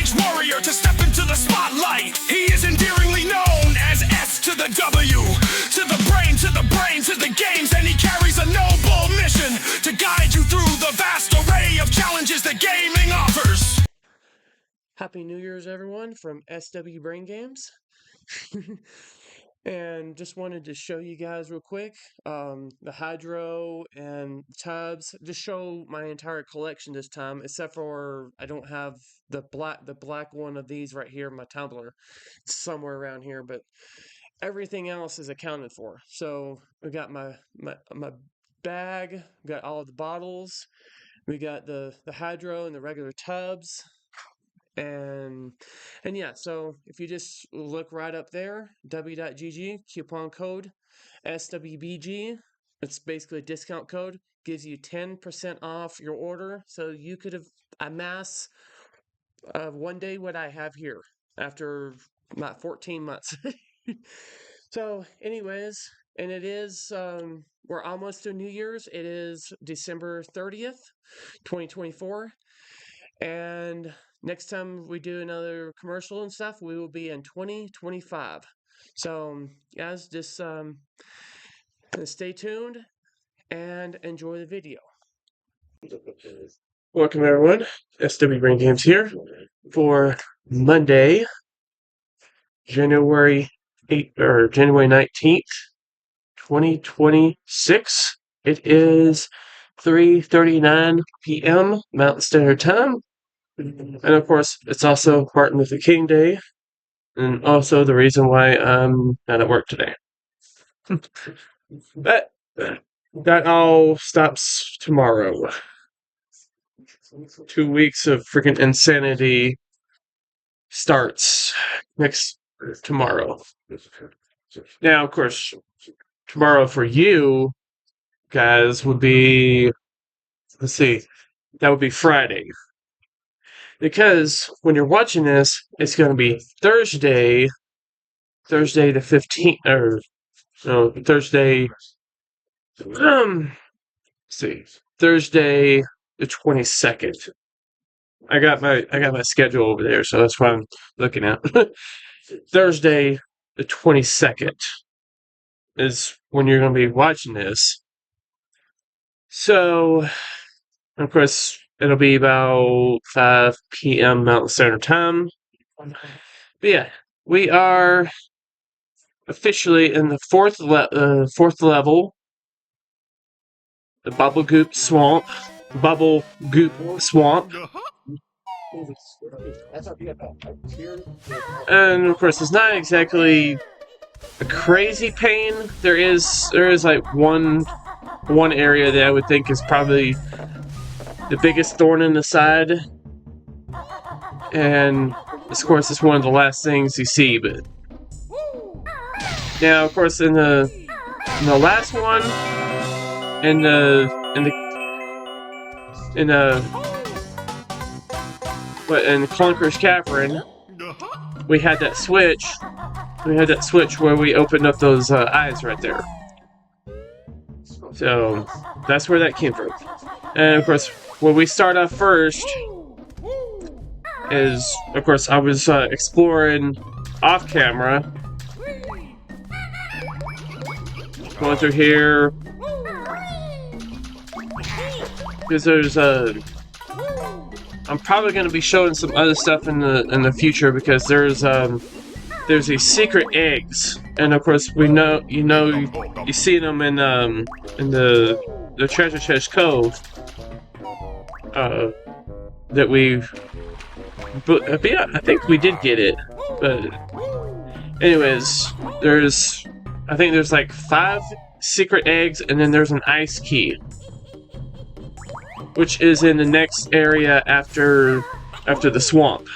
stage warrior to step into the spotlight. He is endearingly known as S to the W, to the brain, to the brain, to the games, and he carries a noble mission to guide you through the vast array of challenges that gaming offers. Happy New Year's, everyone, from SWBrainGames. And just wanted to show you guys real quick the hydro and tubs. Just show my entire collection this time, except for I don't have the black one of these right here in my tumbler. It's somewhere around here, but everything else is accounted for. So we got my bag, we got all of the bottles, we got the hydro and the regular tubs. And yeah, so if you just look right up there, w.gg, coupon code SWBG, it's basically a discount code, gives you 10% off your order. So you could have amassed one day what I have here after about 14 months. So anyways, and it is, we're almost to New Year's. It is December 30th, 2024. And next time we do another commercial and stuff, we will be in 2025. So, guys, just stay tuned and enjoy the video. Welcome, everyone. SWBrainGames here for Monday, January 19th, 2026. It is 3:39 p.m. Mountain Standard Time. And of course, it's also Martin Luther King Day, and also the reason why I'm not at work today. But that all stops tomorrow. 2 weeks of freaking insanity starts tomorrow. Now, of course, tomorrow for you guys would be, let's see, that would be Friday. Because when you're watching this, it's going to be Thursday the 15th, or no, Thursday, Thursday the 22nd. I got my schedule over there, so that's what I'm looking at. Thursday the 22nd is when you're going to be watching this. So, of course, it'll be about 5 p.m. Mountain Standard Time. But yeah, we are officially in the fourth level, the Bubble Goop Swamp. And of course, it's not exactly a crazy pain. There is like one area that I would think is probably the biggest thorn in the side, and of course it's one of the last things you see. But now, of course, in the last one, in Clunker's Cavern, we had that switch. Where we opened up those eyes right there. So that's where that came from. And of course, when we start off first is, of course, I was exploring off camera, going through here, because there's I'm probably going to be showing some other stuff in the future, because there's these secret eggs, and of course you see them in the Treasure Chest Cove. That I think we did get it, but anyways, I think there's like 5 secret eggs, and then there's an ice key, which is in the next area after the swamp.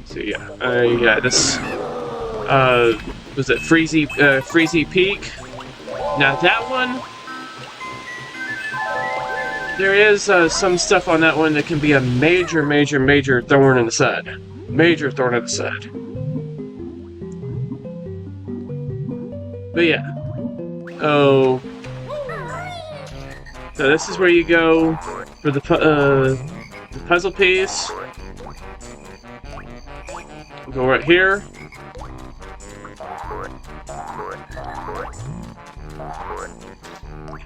So yeah, this was it Freezy Peak. Now that one, there is some stuff on that one that can be a major thorn in the side. Major thorn in the side. But yeah. Oh. So this is where you go for the puzzle piece. Go right here.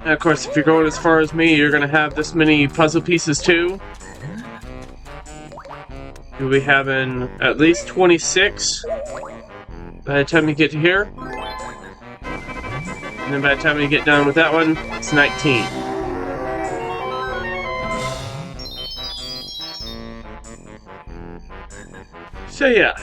And of course, if you're going as far as me, you're going to have this many puzzle pieces too. You'll be having at least 26 by the time you get to here. And then by the time you get done with that one, it's 19. So yeah.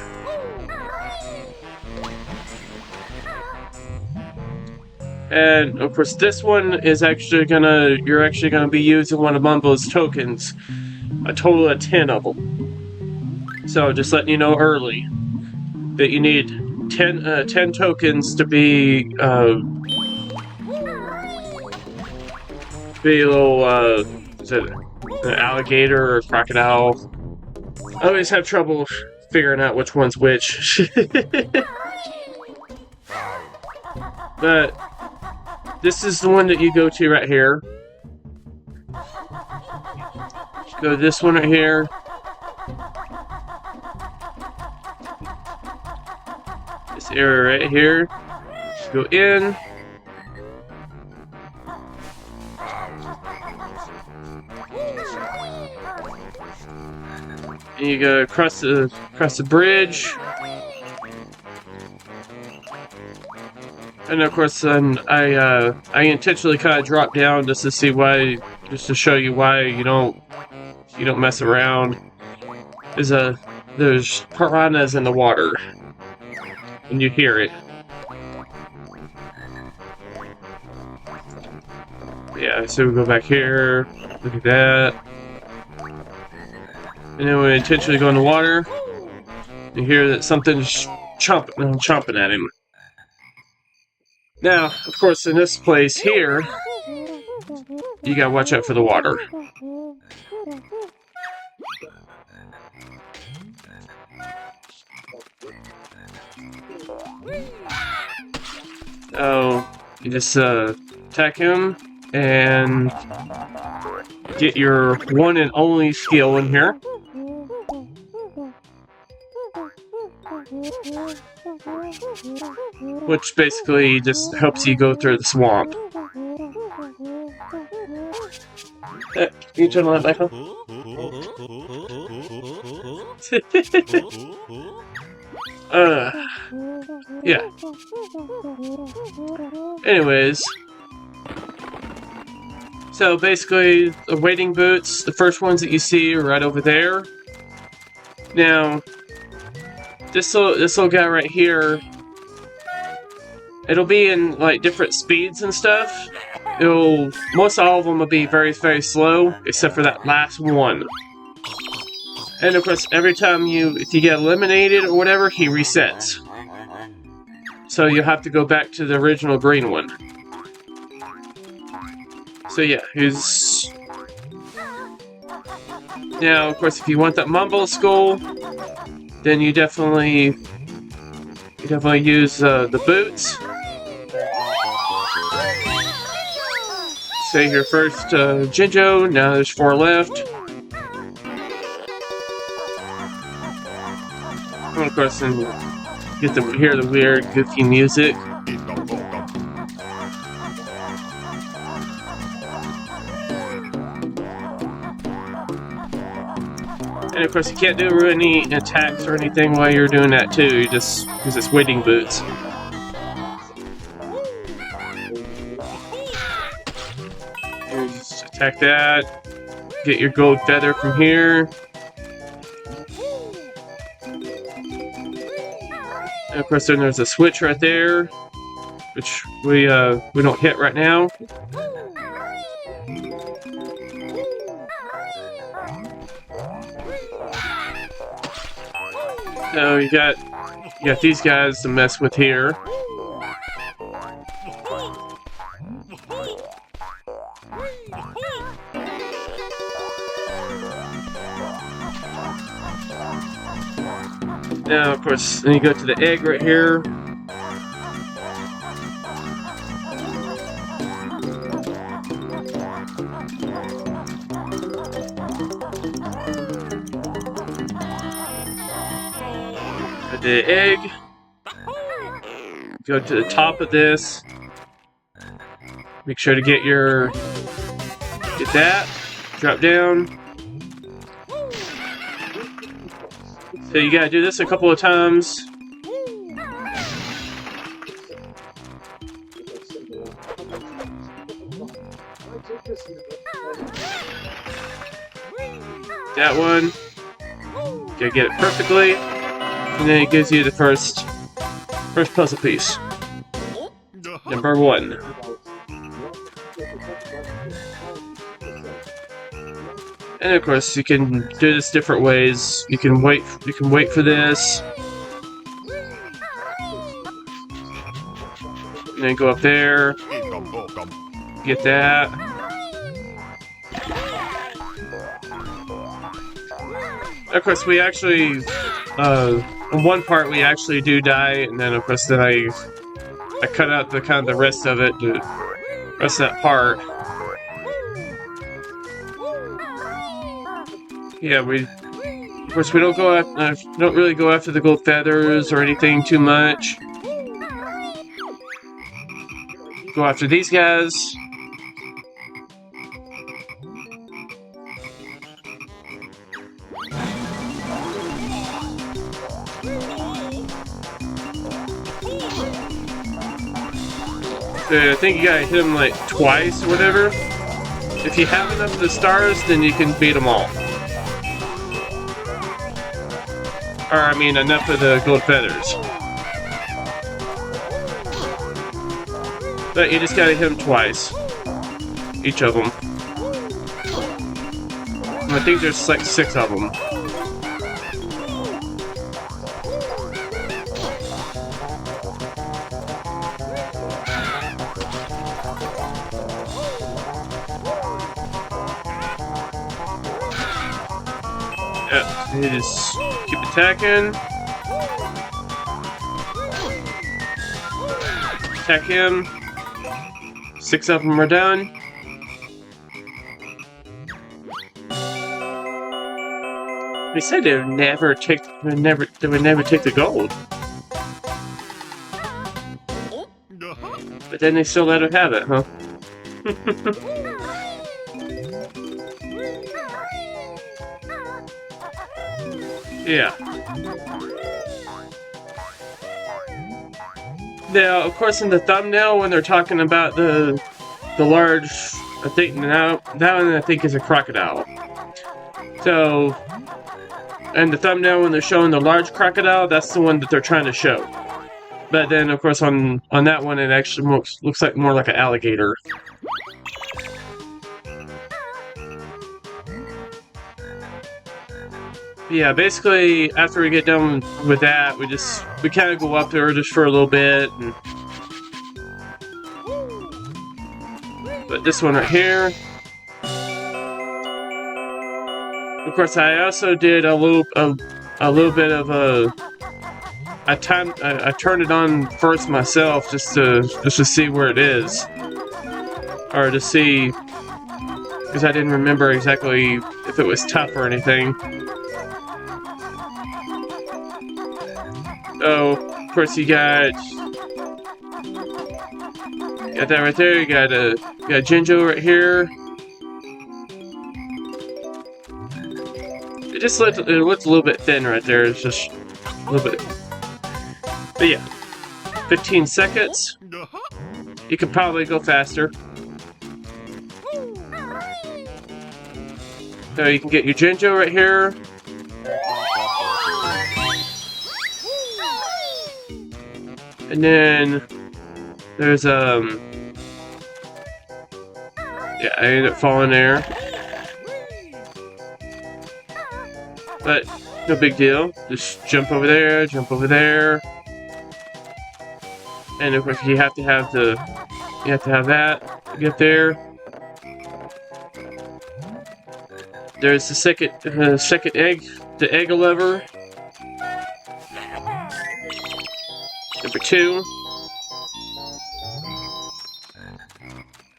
And of course this one is actually you're actually gonna be using one of Mumbo's tokens. A total of 10 of them. So just letting you know early that you need 10 tokens to be a little, is it an alligator or a crocodile? I always have trouble figuring out which one's which. But this is the one that you go to right here. Go to this one right here. This area right here. Go in. And you go across the bridge. And of course, then I intentionally kind of dropped down just to see why, just to show you why you don't mess around. There's piranhas in the water, and you hear it. Yeah, so we go back here. Look at that. And then we intentionally go in the water. You hear that something's chomping at him. Now, of course, in this place here, you gotta watch out for the water. Oh, you just attack him and get your one and only skill in here. Which basically just helps you go through the swamp. Can you turn the light back on? Yeah. Anyways. So basically, the wading boots, the first ones that you see are right over there. Now, this little guy right here, it'll be in like different speeds and stuff. Most all of them will be very, very slow, except for that last one. And of course, every time if you get eliminated or whatever, he resets. So you'll have to go back to the original green one. So yeah, now of course, if you want that Mumbo skull, then you definitely use the boots. Say your first Jinjo. Now there's 4 left. And of course, then get to hear the weird, goofy music. And of course, you can't do any attacks or anything while you're doing that too. You just use its wading boots. And just attack that. Get your gold feather from here. And of course, then there's a switch right there, which we don't hit right now. So you got these guys to mess with here. Now, of course, then you go to the egg right here. the egg. Go to the top of this. Make sure to get that. Drop down. So you gotta do this a couple of times. That one. Gotta get it perfectly. And then it gives you the first puzzle piece. Number 1. And of course you can do this different ways. You can wait for this. And then go up there. Get that. Of course we actually in one part we actually do die, and then of course then I cut out the kind of the rest of it, the rest of that part. Yeah, of course we don't really go after the gold feathers or anything too much. Go after these guys. I think you gotta hit them like twice or whatever. If you have enough of the stars, then you can beat them all. Or, I mean, enough of the gold feathers. But you just gotta hit them twice. Each of them. I think there's like 6 of them. Yeah, you just keep attacking. Attack him. 6 of them are done. They said they would never take the gold. But then they still let her have it, huh? Yeah. Now, of course, in the thumbnail, when they're talking about the large, I think now that one I think is a crocodile. So, in the thumbnail, when they're showing the large crocodile, that's the one that they're trying to show. But then, of course, on that one, it actually looks like more like an alligator. Yeah, basically, after we get done with that, we kind of go up there just for a little bit. But this one right here. Of course, I also did a little bit of a. I turned it on first myself just to see where it is, or to see, because I didn't remember exactly if it was tough or anything. So, of course, you got that right there. You got Jinjo right here. It looks a little bit thin right there. It's just a little bit. But yeah, 15 seconds. You can probably go faster. So you can get your Jinjo right here. And then there's yeah, I ended up falling there. But no big deal. Just jump over there, jump over there. And of course you have to have that to get there. There's the second egg, the egg lever. Number 2.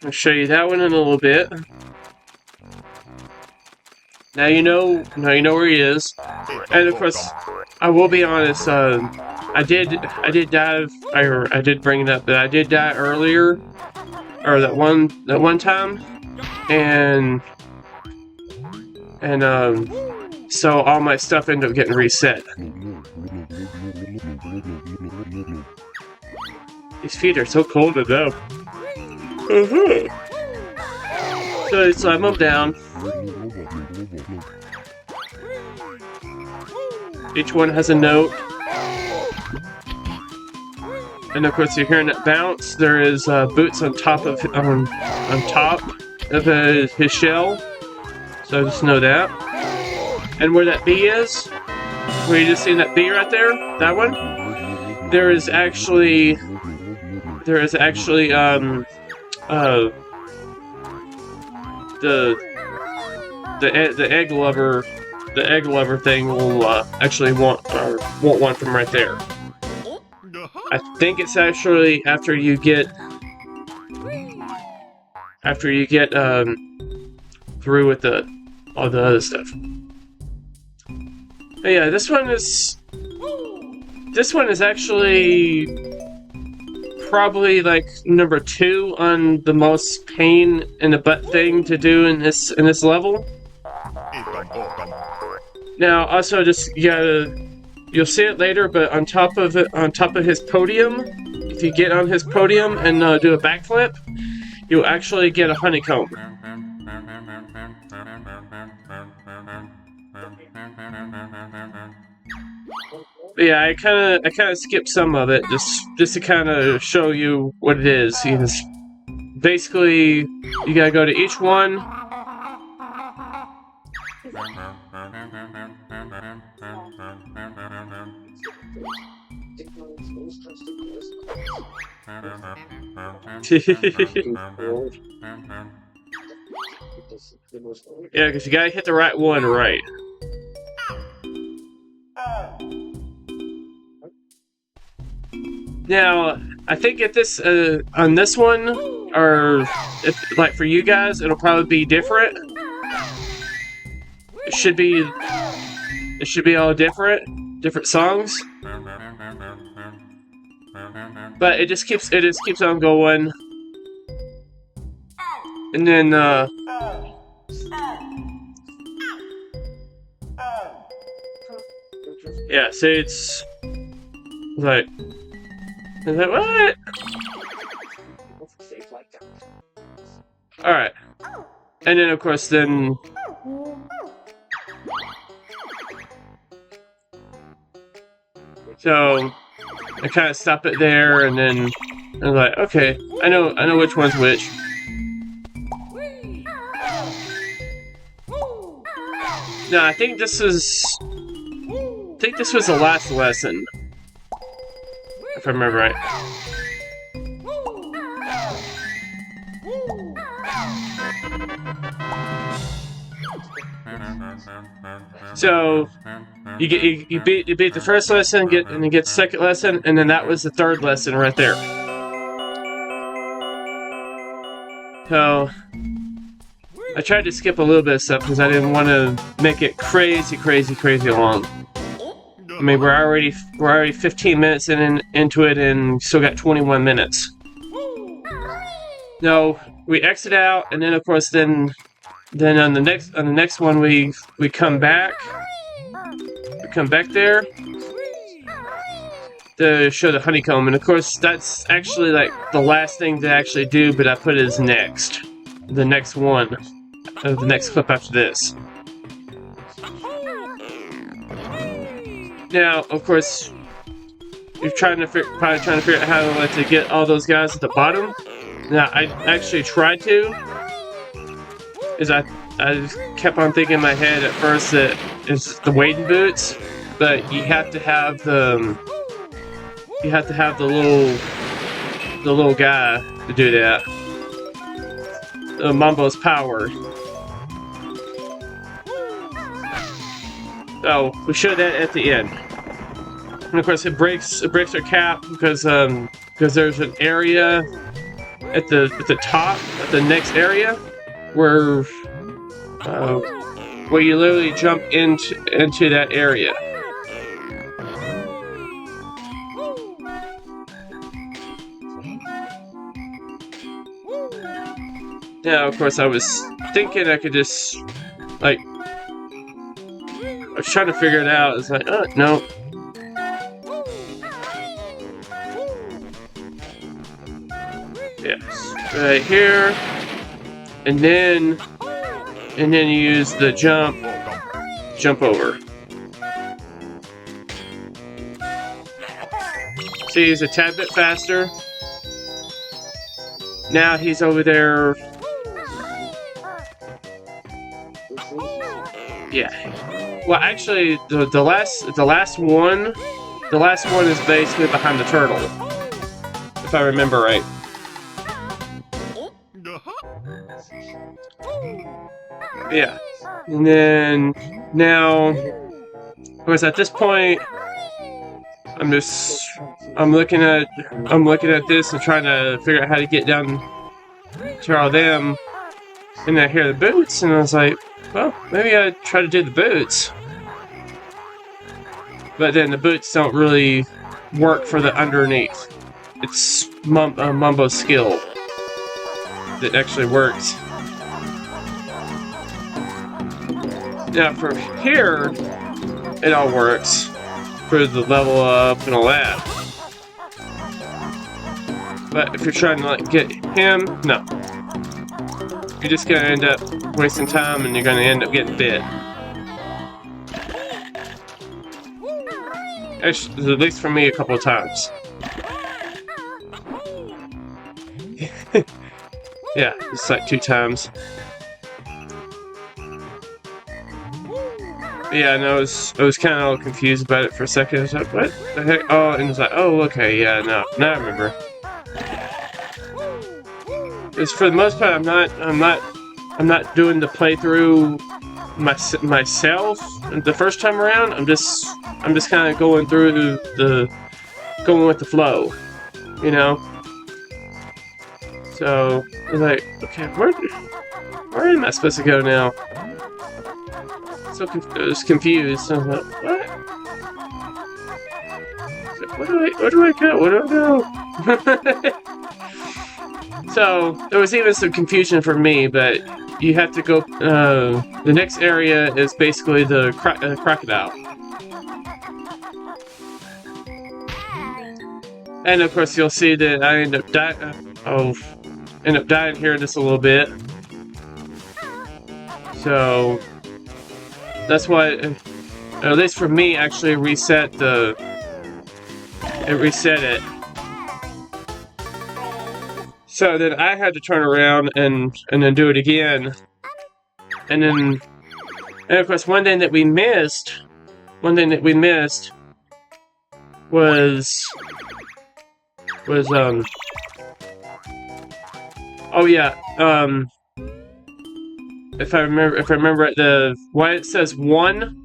I'll show you that one in a little bit. Now you know where he is. And of course, I will be honest. I did die. I did bring it up that I did die earlier, or that one time, and so all my stuff ended up getting reset. These feet are so cold to know. So I slam them down. Each one has a note. And of course, you're hearing it bounce. There is boots on top of his shell. So just know that. And where that bee is, where you just seen that bee right there, that one. There is actually the egg lover thing will actually want one from right there. I think it's actually after you get through with all the other stuff. But yeah, this one is actually probably like number 2 on the most pain in the butt thing to do in this level. Now, also just you'll see it later, but on top of his podium, if you get on his podium and do a backflip, you'll actually get a honeycomb. But yeah, I kind of skipped some of it just to kind of show you what it is. Basically, you gotta go to each one. Yeah, because you gotta hit the right one right. Now, I think at this on this one, or like for you guys, it'll probably be different. It should be all different songs. But it just keeps on going. And then yeah, so it's like what? Alright. And then of course then so I kind of stop it there, and then I'm like, okay, I know which one's which. No, I think this was the last lesson, if I remember right. So you beat the first lesson, and you get the second lesson, and then that was the third lesson right there. So I tried to skip a little bit of stuff because I didn't want to make it crazy long. I mean, we're already 15 minutes into it, and still got 21 minutes. No, we exit out, and then of course then on the next one we come back. We come back there to show the honeycomb, and of course that's actually like the last thing to actually do, but I put it as next. The next one. The next clip after this. Now, of course, you're probably trying to figure out how to get all those guys at the bottom. Now, I actually tried to. I kept on thinking in my head at first that it's the wading boots, but you have to have the little guy to do that. Mambo's power. So we show that at the end, and of course it breaks our cap because there's an area at the top, at the next area, where where you literally jump into that area. Now, of course, I was thinking I could just, like, I was trying to figure it out. It's like, oh, no. Yes, right here. And then you use the jump over. See, he's a tad bit faster. Now he's over there. Yeah. Well, actually, the last one is basically behind the turtle, if I remember right. Yeah. And then now, of course, at this point, I'm looking at this and trying to figure out how to get down to all them. And I hear the boots, and I was like, well, maybe I try to do the boots. But then the boots don't really work for the underneath. It's Mumbo's skill that actually works. Now from here, it all works for the level up and all that. But if you're trying to like get him, no. You're just gonna end up wasting time and you're gonna end up getting bit. Actually, at least for me, a couple of times. Yeah, it's like 2 times. Yeah, no, I was kind of all confused about it for a second. I was like, what the heck? Oh, and it's like, oh, okay, yeah, no, now I remember. Because for the most part, I'm not doing the playthrough myself the first time around. I'm just kind of going through going with the flow, you know. So I was like, okay, where am I supposed to go now? I was confused. I was like, what? Where do I go? Where do I go? So there was even some confusion for me, but you have to go. The next area is basically the crocodile, and of course you'll see that I end up dying here just a little bit. So that's why, at least for me, actually reset it. So then I had to turn around and then do it again. And of course one thing that we missed was oh yeah, if I remember it, why it says 1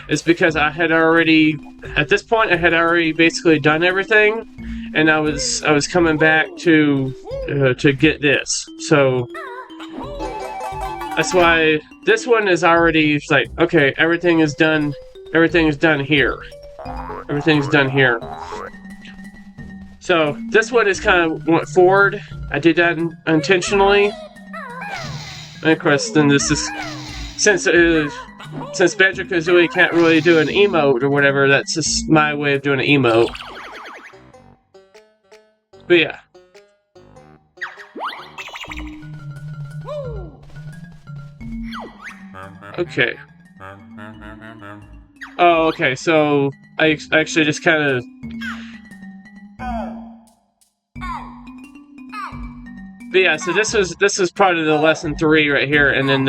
is because I had already, at this point, I had already basically done everything, and I was coming back to get this. So that's why this one is already like, okay, everything is done. Everything is done here. Everything's done here. So this one is kind of went forward. I did that intentionally. And of course, then this is since Banjo-Kazooie can't really do an emote or whatever. That's just my way of doing an emote. But yeah. Okay. Oh, okay. So I actually just kind of. But yeah, so this was part of the lesson 3 right here, and then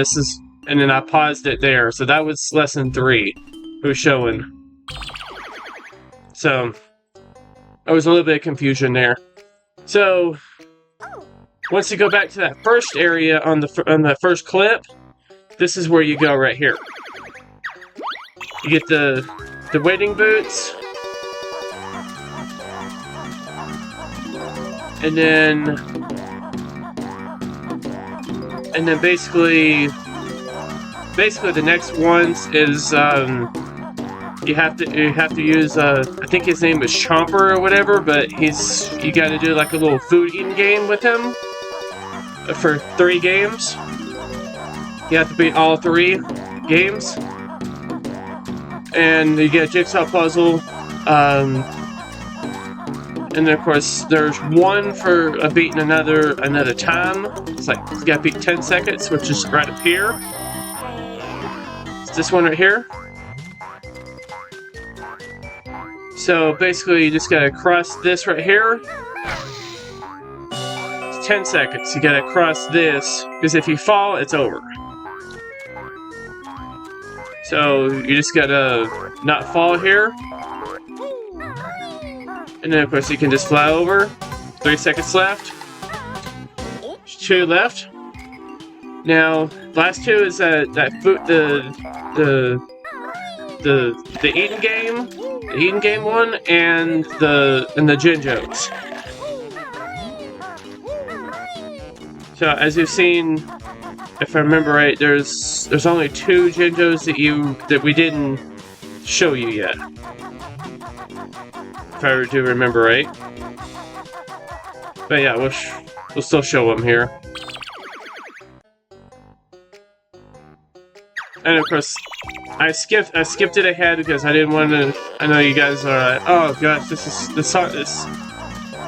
I paused it there. So that was lesson 3 it was showing. So there was a little bit of confusion there. So once you go back to that first area on the first clip, this is where you go right here. You get the wading boots, and then basically basically the next ones is you have to use I think his name is Chomper or whatever, but you got to do like a little food eating game with him for 3 games. You have to beat all 3 games, and you get a jigsaw puzzle. And then of course there's one for beating another time. It's like you gotta beat 10 seconds, which is right up here. It's this one right here. So basically you just gotta cross this right here. It's 10 seconds. You gotta cross this, because if you fall, it's over. So you just gotta not fall here. And then of course you can just fly over. 3 seconds left. 2 left. Now, last 2 is that food, the eating game one, and the Jinjos. So as you've seen, if I remember right, there's only 2 Jinjos that we didn't show you yet. If I do remember right. But yeah, we'll still show them here. And of course, I skipped it ahead because I didn't want to. I know you guys are like, oh gosh, this song.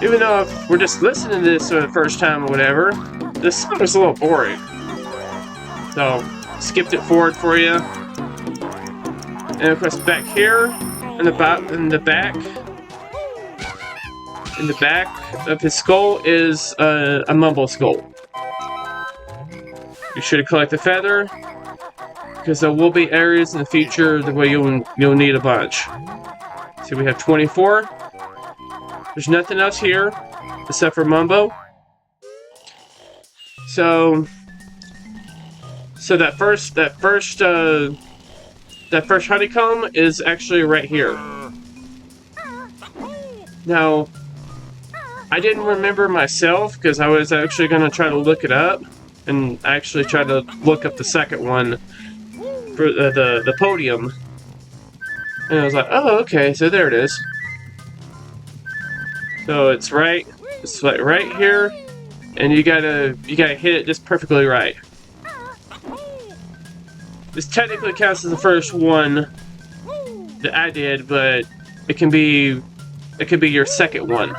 Even though if we're just listening to this for the first time or whatever, this song is a little boring. So skipped it forward for you. And of course, back here in the back of his skull is a mumble skull. You should collect the feather, because there will be areas in the future where you'll need a bunch. So we have 24. There's nothing else here except for Mumbo. So that first honeycomb is actually right here. Now, I didn't remember myself because I was actually going to try to look it up, and I actually tried to look up the second one for the podium, and I was like, oh, okay, so there it is. So it's like right here, and you gotta hit it just perfectly right. This technically counts as the first one that I did, but it can be your second one.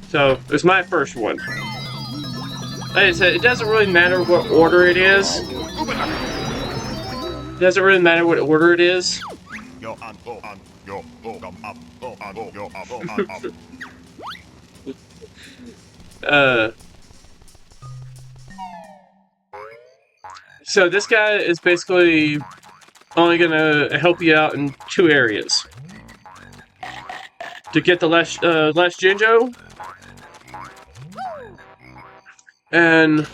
So it was my first one. Like I said, it doesn't really matter what order it is. It doesn't really matter what order it is. So this guy is basically only gonna help you out in 2 areas. To get the last Jinjo, and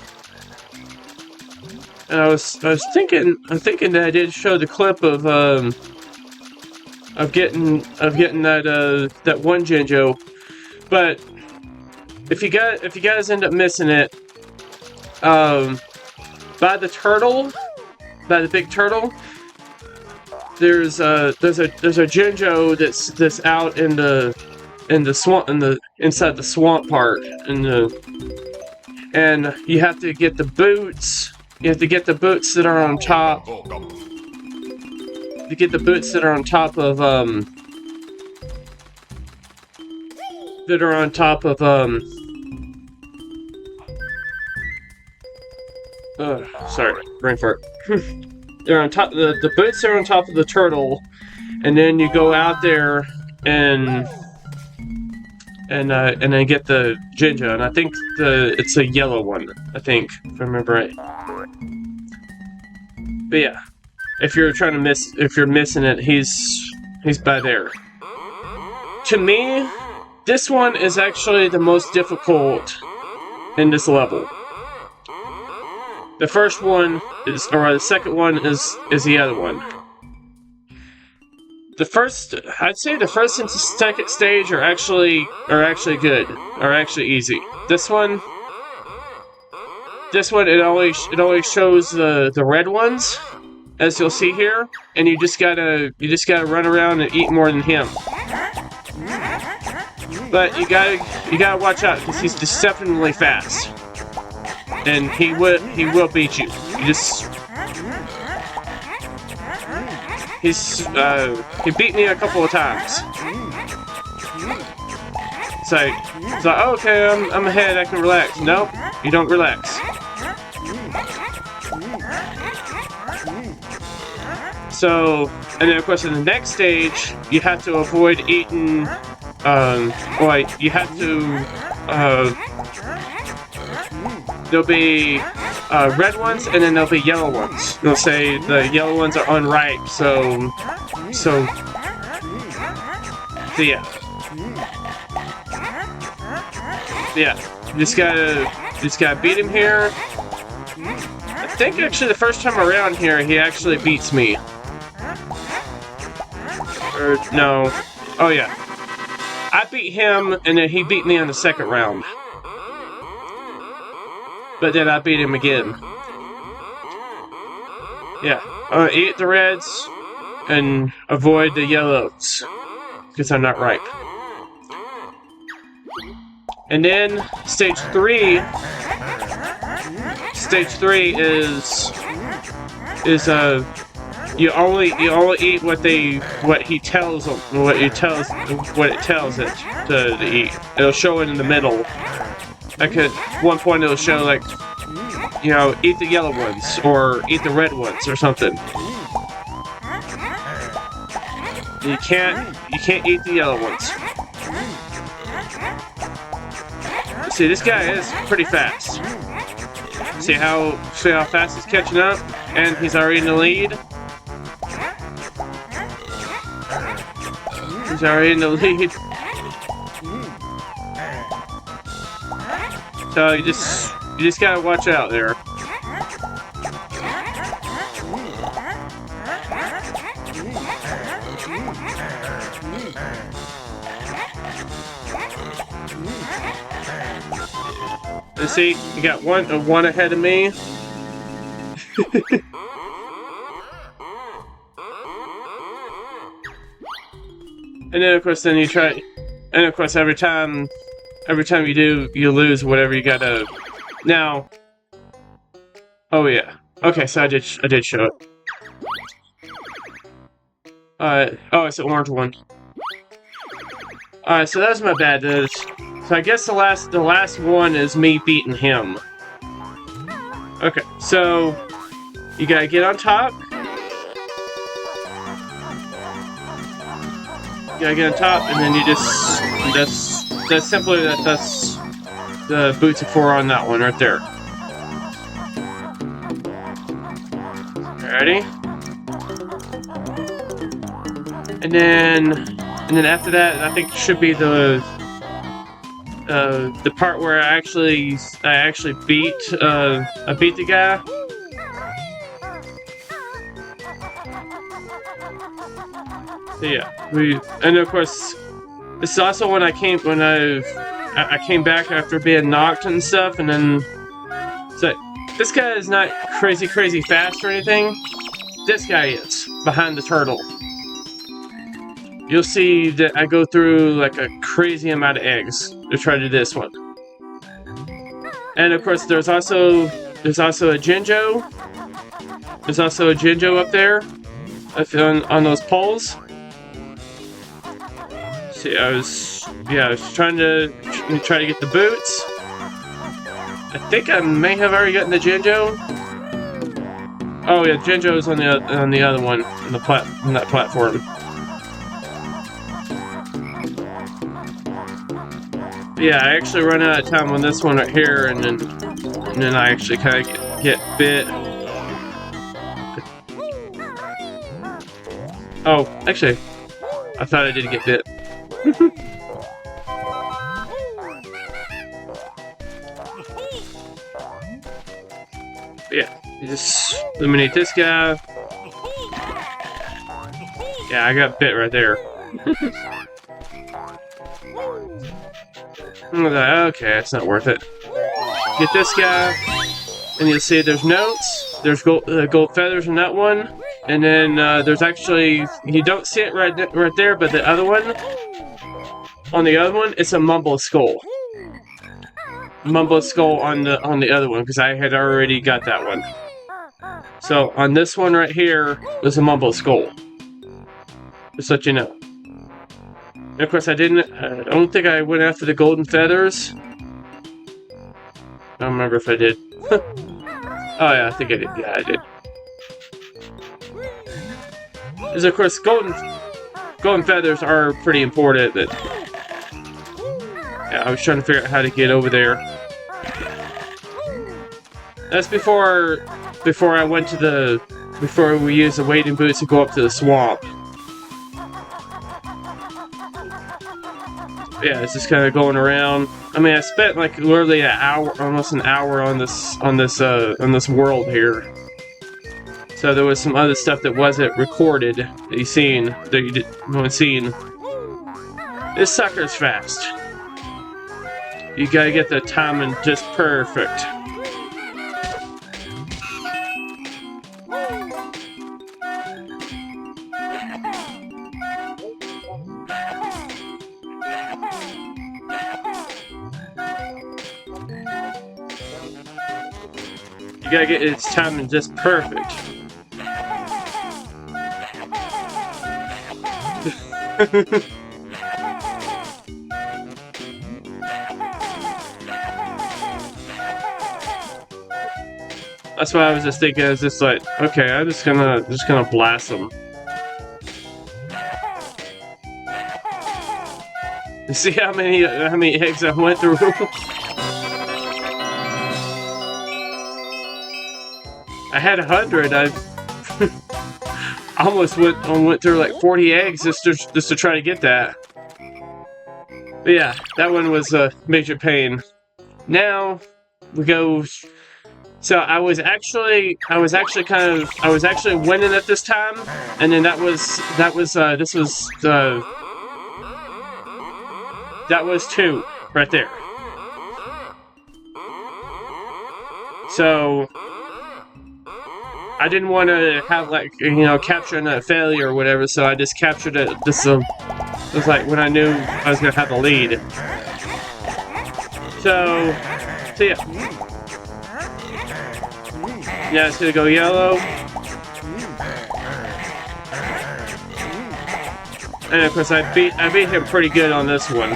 I was thinking that I did show the clip of getting that one Jinjo, but if you guys end up missing it, by the big turtle, there's a Jinjo that's out in the swamp, inside the swamp part, and you have to get the boots. You have to get the boots that are on top. To get the boots that are on top of sorry, brain fart. They're on top. The boots are on top of the turtle, and then you go out there and then get the Jinjo, and I think it's a yellow one. I think, if I remember right. But yeah, if you're missing it, he's by there. To me, this one is actually the most difficult in this level. The first one is, or the second one is the other one. I'd say the first and second stage are actually good, are actually easy. This one, this one it only shows the red ones, as you'll see here, and you just gotta run around and eat more than him. But you gotta watch out because he's deceptively fast, and he will beat you. He beat me a couple of times. It's like, oh, okay, I'm ahead, I can relax. Nope, you don't relax. So, and then of course in the next stage, you have to avoid eating, you have to, there'll be red ones and then there'll be yellow ones. They'll say the yellow ones are unripe, so yeah. Yeah, you just gotta beat him here. I think actually the first time around here he actually beats me. Or no, oh yeah, I beat him and then he beat me on the second round. But then I beat him again. Yeah, eat the reds and avoid the yellows because they're not ripe. And then stage 3 is you only eat what it tells it to eat. It'll show it in the middle. Like at one point it'll show like, you know, eat the yellow ones or eat the red ones or something. You can't eat the yellow ones. See, this guy is pretty fast. See how fast he's catching up, and he's already in the lead. He's already in the lead. So you just gotta watch out there. Let's see, you got one ahead of me. And then of course you try, and of course every time you do, you lose whatever you gotta. Now, oh yeah, okay, so I did show it. Oh, it's the orange one. Alright, so that's my bad. So I guess the last one is me beating him. Okay, so you gotta get on top. You gotta get on top, and then you just that's simply that's the boots of 4 on that one right there. Ready? And then after that, I think should be the part where I actually beat the guy. So yeah, and of course this is also when I came back after being knocked and stuff, and then so this guy is not crazy fast or anything. This guy is behind the turtle. You'll see that I go through like a crazy amount of eggs to try to do this one. And of course there's also a Jinjo. There's also a Jinjo up there on those poles. See, I was trying to get the boots. I think I may have already gotten the Jinjo. Oh yeah, Jinjo's on the other one on that platform. Yeah, I actually run out of time on this one right here, and then I actually kind of get bit. Oh, actually, I thought I did get bit. Yeah, you just eliminate this guy. Yeah, I got bit right there. I was like, okay, it's not worth it. Get this guy. and you'll see there's notes, there's gold feathers in that one, and then there's actually, you don't see it right there, but the other one, on the other one, it's a mumble skull. Mumble skull on the other one, because I had already got that one. So on this one right here, there's a mumble skull. Just let you know. And of course, I don't think I went after the golden feathers. I don't remember if I did. Oh yeah, I think I did. Yeah, I did. Because of course, golden feathers are pretty important. But yeah, I was trying to figure out how to get over there. That's before I went to before we used the wading boots to go up to the swamp. Yeah, it's just kind of going around. I mean, I spent like literally almost an hour on this world here. So there was some other stuff that wasn't recorded that you haven't seen. This sucker's fast. You gotta get the timing just perfect. You gotta get its timing just perfect. That's why I was just thinking. I was just like, okay, I'm just gonna blast them. You see how many eggs I went through? I had 100. I almost went through like 40 eggs just to try to get that. But yeah, that one was a major pain. Now we go. So I was actually winning at this time, and then that was 2 right there. So I didn't want to have, like, capture a failure or whatever, so I just captured it. This was like when I knew I was gonna have the lead. So yeah. Yeah, it's gonna go yellow. And of course, I beat him pretty good on this one.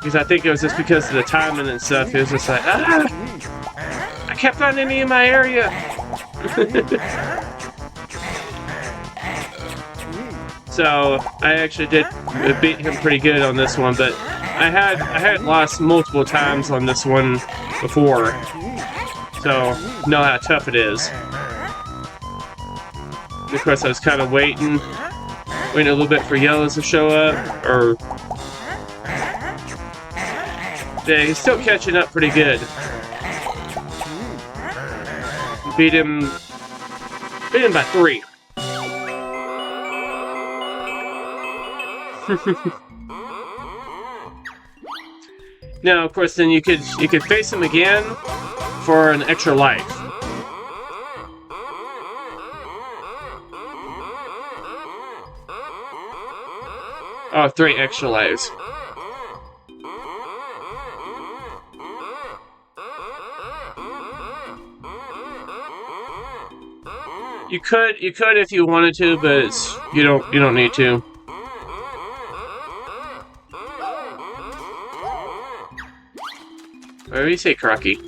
Because I think it was just because of the timing and stuff. It was just like, I kept finding me in my area. So I actually did beat him pretty good on this one, but I had lost multiple times on this one before, so know how tough it is. Of course, I was kind of waiting a little bit for yellows to show up, or yeah, he's still catching up pretty good. Beat him by 3. Now, of course, then you could face him again for an extra life. Oh, 3 extra lives. You could if you wanted to, but you don't need to. What do you say, Crocky?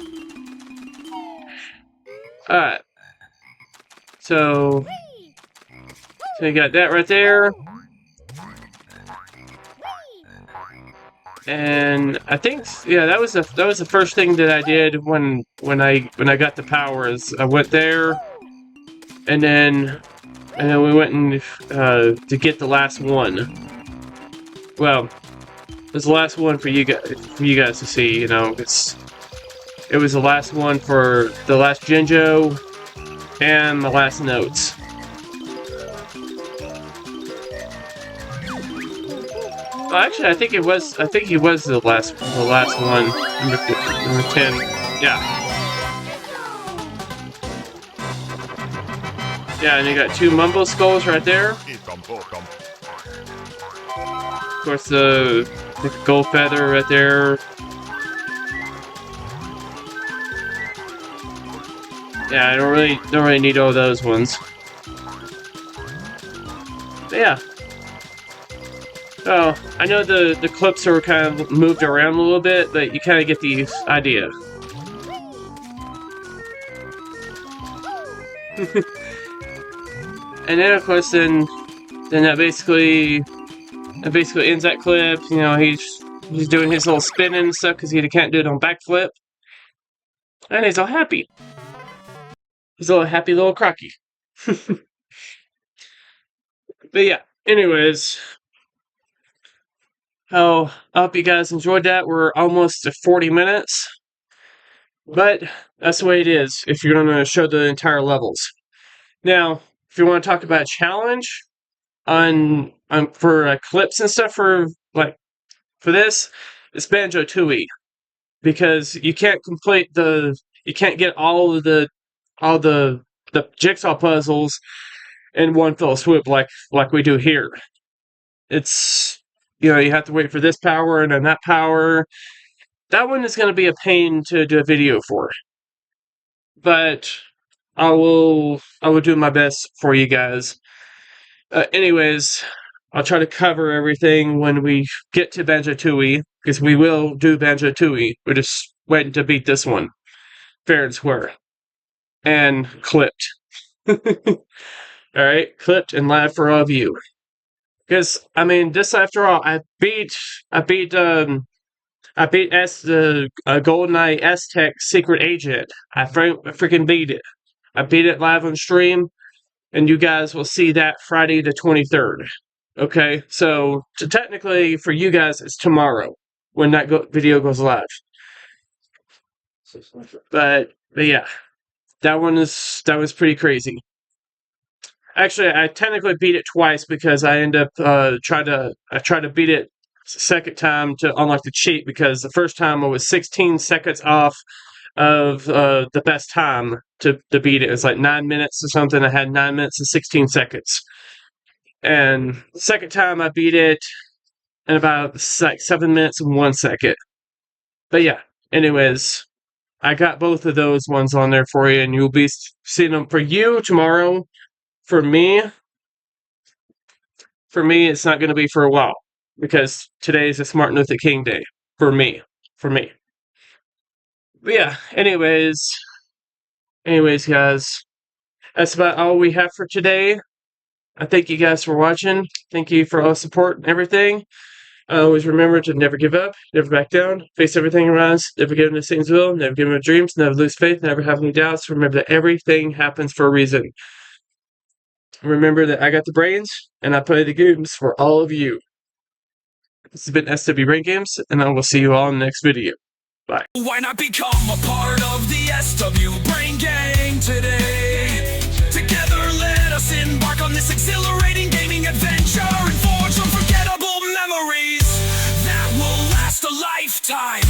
Alright. So you got that right there. And I think, yeah, that was the first thing that I did when I got the powers. I went there, and then we went and to get the last one. Well, it was the last one for you guys to see. You know, it was the last one for the last Genjo and the last notes. Well, actually, I think it was. I think he was the last one. Number 10. Yeah. Yeah, and you got 2 Mumbo Skulls right there. Of course, the gold feather right there. Yeah, I don't really need all those ones. But yeah. Oh, I know the clips are kind of moved around a little bit, but you kind of get the idea. And then of course, then that basically ends that clip. You know, he's doing his little spinning and stuff because he can't do it on backflip, and he's all happy. He's a little happy little crocky. But yeah, anyways. Oh, I hope you guys enjoyed that. We're almost at 40 minutes. But that's the way it is if you're going to show the entire levels. Now, if you want to talk about challenge for clips and stuff for this, it's Banjo-Kazooie. Because you can't you can't get all the jigsaw puzzles in one fell swoop like we do here. It's, you know, you have to wait for this power and then that power. That one is going to be a pain to do a video for. But I will do my best for you guys. Anyways, I'll try to cover everything when we get to Banjo-Kazooie, because we will do Banjo-Kazooie. We're just waiting to beat this one fair and square. And clipped. Alright, clipped and live for all of you. Because, I mean, this, after all, I beat the GoldenEye S-Tech Secret Agent. I freaking beat it. I beat it live on stream, and you guys will see that Friday the 23rd. Okay, so technically for you guys it's tomorrow when that video goes live. But yeah, that was pretty crazy. Actually, I technically beat it twice because I end up tried to beat it second time to unlock the cheat, because the first time I was 16 seconds off of the best time to beat it. It was like 9 minutes or something. I had 9 minutes and 16 seconds. And the second time I beat it in about 7 minutes and 1 second. But yeah, anyways, I got both of those ones on there for you, and you'll be seeing them for you tomorrow. For me, it's not going to be for a while, because today is a Martin Luther King Day. For me. But yeah, anyways, guys, that's about all we have for today. I thank you guys for watching. Thank you for all the support and everything. Always remember to never give up, never back down, face everything around us, never give in to Satan's will, never give in to dreams, never lose faith, never have any doubts. Remember that everything happens for a reason. Remember that I got the brains, and I play the games for all of you. This has been SWBrainGames, and I will see you all in the next video. Bye. Why not become a part of the SW Brain Gang today? Together let us embark on this exhilarating gaming adventure and forge unforgettable memories that will last a lifetime.